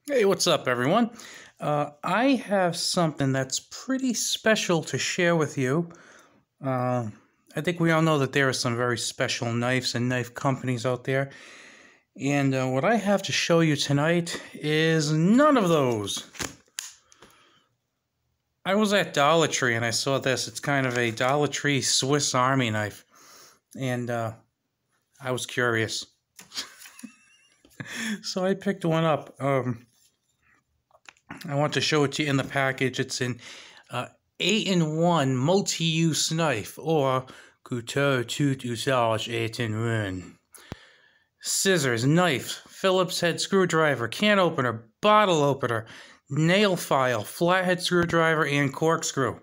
Hey, what's up, everyone? I have something that's pretty special to share with you. I think we all know that there are some very special knives and knife companies out there. And what I have to show you tonight is none of those. I was at Dollar Tree and I saw this. It's kind of a Dollar Tree Swiss Army knife. And I was curious. So I picked one up. I want to show it to you in the package. It's an 8-in-1 multi-use knife, or couteau tout usage 8-in-1. Scissors, knife, Phillips head screwdriver, can opener, bottle opener, nail file, flathead screwdriver, and corkscrew.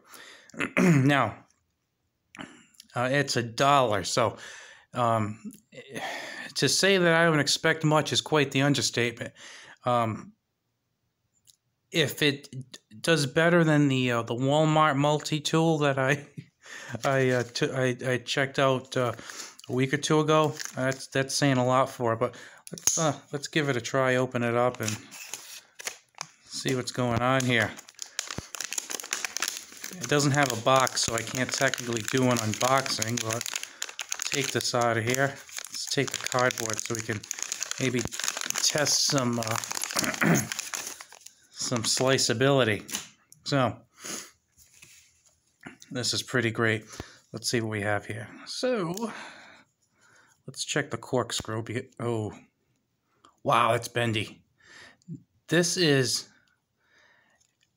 Now, it's $1, so to say that I don't expect much is quite the understatement. If it does better than the Walmart multi-tool that I checked out a week or two ago, that's saying a lot for it. But let's give it a try. Open it up and see what's going on here. It doesn't have a box, so I can't technically do an unboxing. But take this out of here. Let's take the cardboard so we can maybe test some. Some sliceability. So this is pretty great. Let's see what we have here. So let's check the corkscrew. Oh, wow, it's bendy. This is,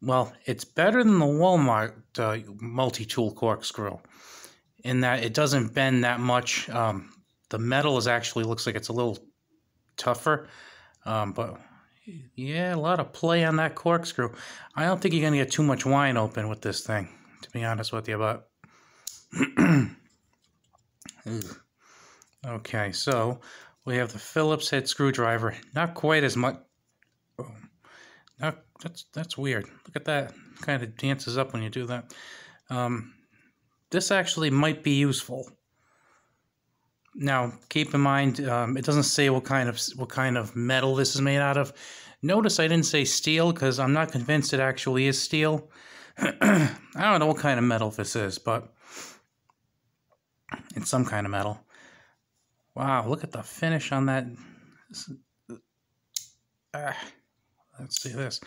well, it's better than the Walmart multi-tool corkscrew in that it doesn't bend that much. The metal actually looks like it's a little tougher, but yeah, a lot of play on that corkscrew. I don't think you're going to get too much wine open with this thing, to be honest with you, but... Okay, so we have the Phillips head screwdriver. Not quite as much... Oh, that's weird. Look at that. It kind of dances up when you do that. This actually might be useful. Now, keep in mind, it doesn't say what kind of metal this is made out of. Notice I didn't say steel because I'm not convinced it actually is steel. I don't know what kind of metal this is, but it's some kind of metal. Wow, look at the finish on that. Let's see this.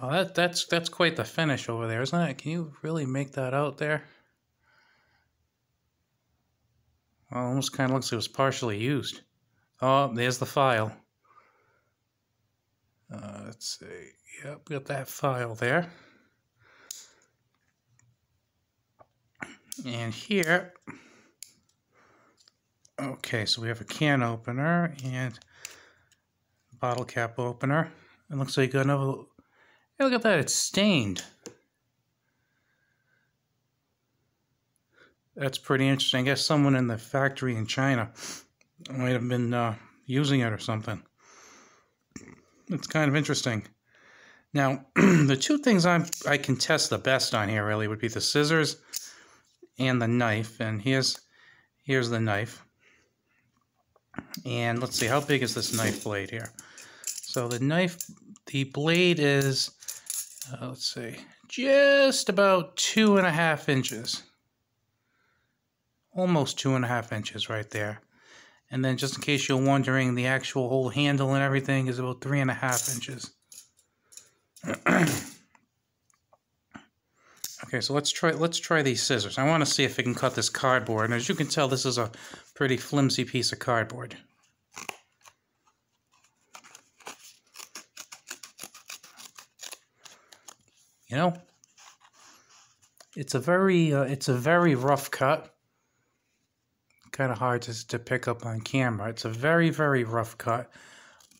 Well, that's quite the finish over there, isn't it? Can you really make that out there? Well, almost kind of looks like it was partially used. Oh, there's the file. Let's see. Yep, got that file there. And here, okay, so we have a can opener and bottle cap opener. It looks like you got another. Hey, look at that, it's stained. That's pretty interesting. I guess someone in the factory in China might have been using it or something. It's kind of interesting. Now, the two things I can test the best on here really would be the scissors and the knife. And here's the knife. And let's see, how big is this knife blade here? So the blade is, let's see, just about 2.5 inches. Almost 2.5 inches right there. And then just in case you're wondering, the actual whole handle and everything is about 3.5 inches. Okay, so let's try these scissors. I want to see if we can cut this cardboard. And as you can tell, this is a pretty flimsy piece of cardboard. You know, it's a very rough cut. Kind of hard to pick up on camera. It's a very, very rough cut,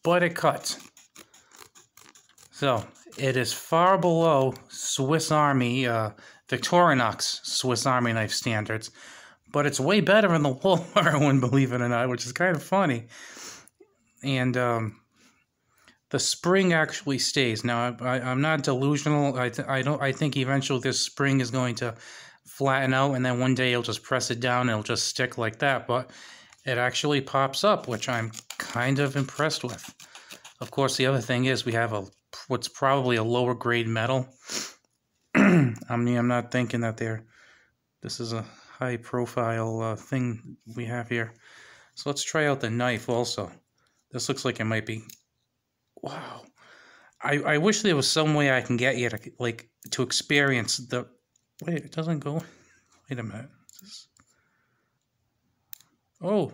but it cuts. So it is far below Swiss Army, Victorinox Swiss Army knife standards, but it's way better than the Walmart one, believe it or not, which is kind of funny. And the spring actually stays. Now I'm not delusional. I think eventually this spring is going to flatten out, and then one day you'll just press it down and it'll just stick like that, but it actually pops up, which I'm kind of impressed with. Of course, the other thing is we have what's probably a lower grade metal. I mean, I'm not thinking that this is a high profile thing we have here. So let's try out the knife also. This looks like it might be, wow. I wish there was some way I can get you to experience the, wait, it doesn't go, wait a minute. Oh,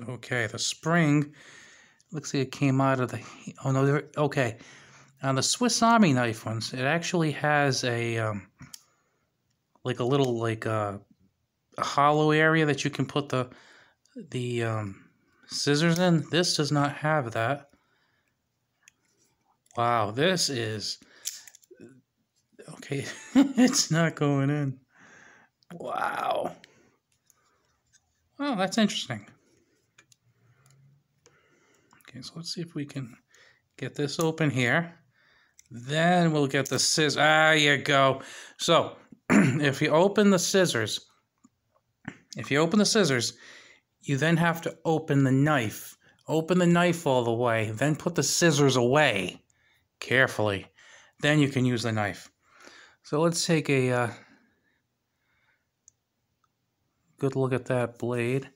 okay, the spring, looks like it came out of the, oh no, okay. On the Swiss Army knife ones, it actually has a, like a little, a hollow area that you can put the scissors in. This does not have that. Wow, this is, okay, it's not going in. Wow. Well, that's interesting. Okay, so let's see if we can get this open here. Then we'll get the scissors. Ah, you go. So, if you open the scissors, you then have to open the knife. Open the knife all the way, then put the scissors away carefully. Then you can use the knife. So let's take a good look at that blade.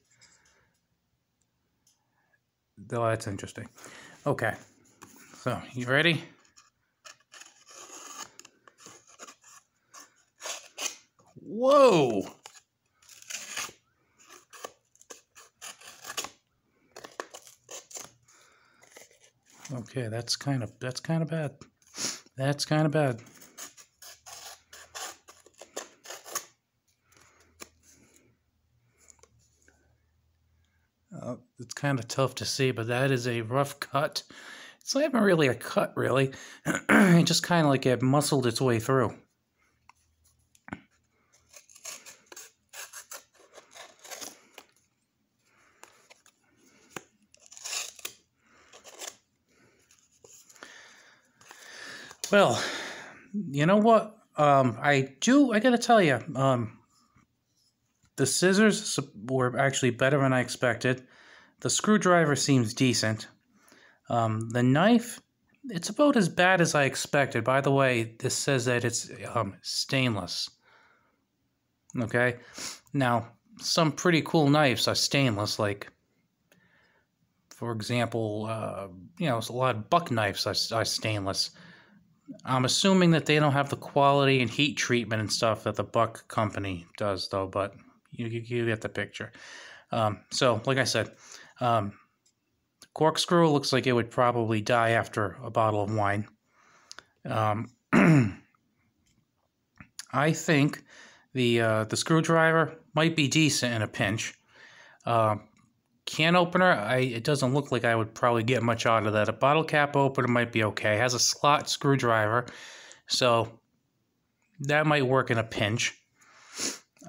Oh, that's interesting. Okay, so you ready? Whoa! Okay, that's kind of bad. That's kind of bad. It's kind of tough to see, but that is a rough cut. It's not even really a cut, really. It just kind of like it muscled its way through. Well, you know what? I gotta tell you, the scissors were actually better than I expected. The screwdriver seems decent. The knife, it's about as bad as I expected. By the way, this says that it's stainless. Okay? Now, some pretty cool knives are stainless, like, for example, a lot of buck knives are stainless. I'm assuming that they don't have the quality and heat treatment and stuff that the Buck company does, though, but you get the picture. So, like I said, Corkscrew looks like it would probably die after a bottle of wine. I think the screwdriver might be decent in a pinch. Can opener, it doesn't look like I would probably get much out of that. A bottle cap opener might be okay. It has a slot screwdriver, so that might work in a pinch.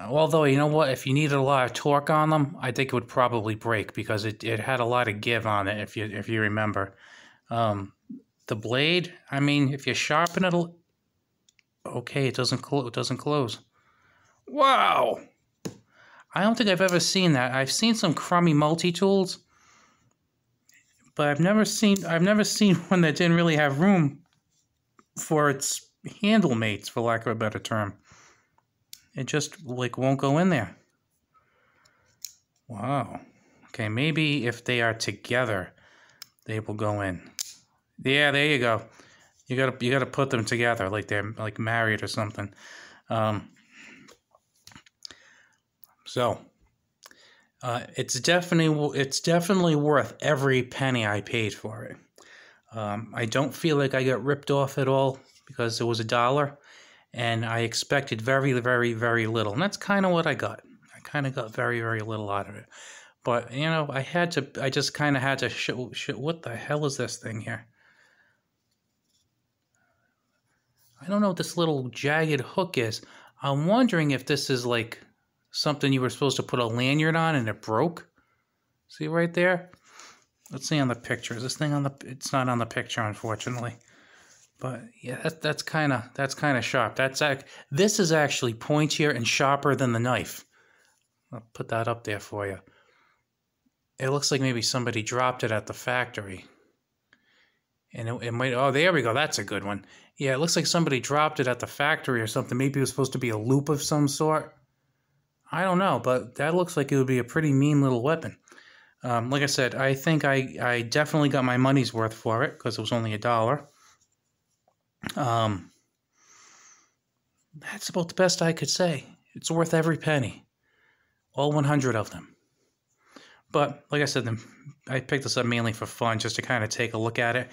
Although, you know what? If you needed a lot of torque on them, I think it would probably break because it had a lot of give on it, if you remember. The blade, I mean, if you sharpen it, okay, it doesn't close. Wow! I don't think I've ever seen that. I've seen some crummy multi-tools, but I've never seen one that didn't really have room for its handle mates, for lack of a better term. It just won't go in there. Wow. Okay, maybe if they are together, they will go in. Yeah, there you go. You gotta put them together like they're married or something. So, it's definitely worth every penny I paid for it. I don't feel like I got ripped off at all because it was $1, and I expected very, very, very little, and that's kind of what I got. I kind of got very, very little out of it. But I just kind of had to show. What the hell is this thing here? I don't know what this little jagged hook is. I'm wondering if this is like something you were supposed to put a lanyard on and it broke. See right there? Let's see on the picture. Is this thing on the? It's not on the picture, unfortunately. But yeah, that's kind of sharp. This is actually pointier and sharper than the knife. I'll put that up there for you. It looks like maybe somebody dropped it at the factory. And it might, oh, there we go. That's a good one. Yeah, it looks like somebody dropped it at the factory or something. Maybe it was supposed to be a loop of some sort. I don't know, but that looks like it would be a pretty mean little weapon. Like I said, I think I definitely got my money's worth for it because it was only $1. That's about the best I could say. It's worth every penny. All 100 of them. But like I said, I picked this up mainly for fun, just to kind of take a look at it.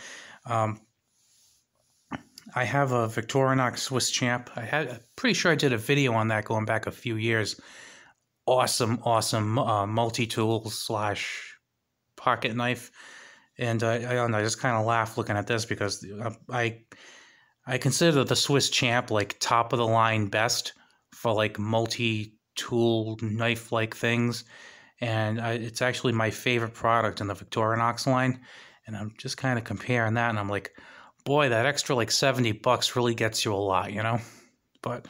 I have a Victorinox Swiss Champ. I'm pretty sure I did a video on that going back a few years. Awesome multi-tool / pocket knife. And I don't know, I just kind of laugh looking at this because I consider the Swiss Champ like top of the line best for like multi-tool knife-like things. And it's actually my favorite product in the Victorinox line. And I'm just kind of comparing that, and I'm like, boy, that extra like $70 really gets you a lot, you know? But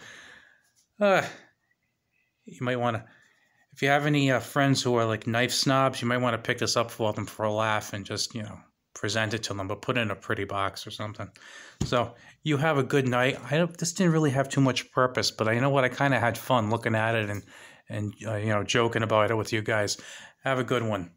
you might want to, if you have any friends who are like knife snobs, you might want to pick this up for them for a laugh and just, you know, present it to them, but put it in a pretty box or something. So you have a good night. This didn't really have too much purpose, but I know what, I kind of had fun looking at it and you know, joking about it with you guys. Have a good one.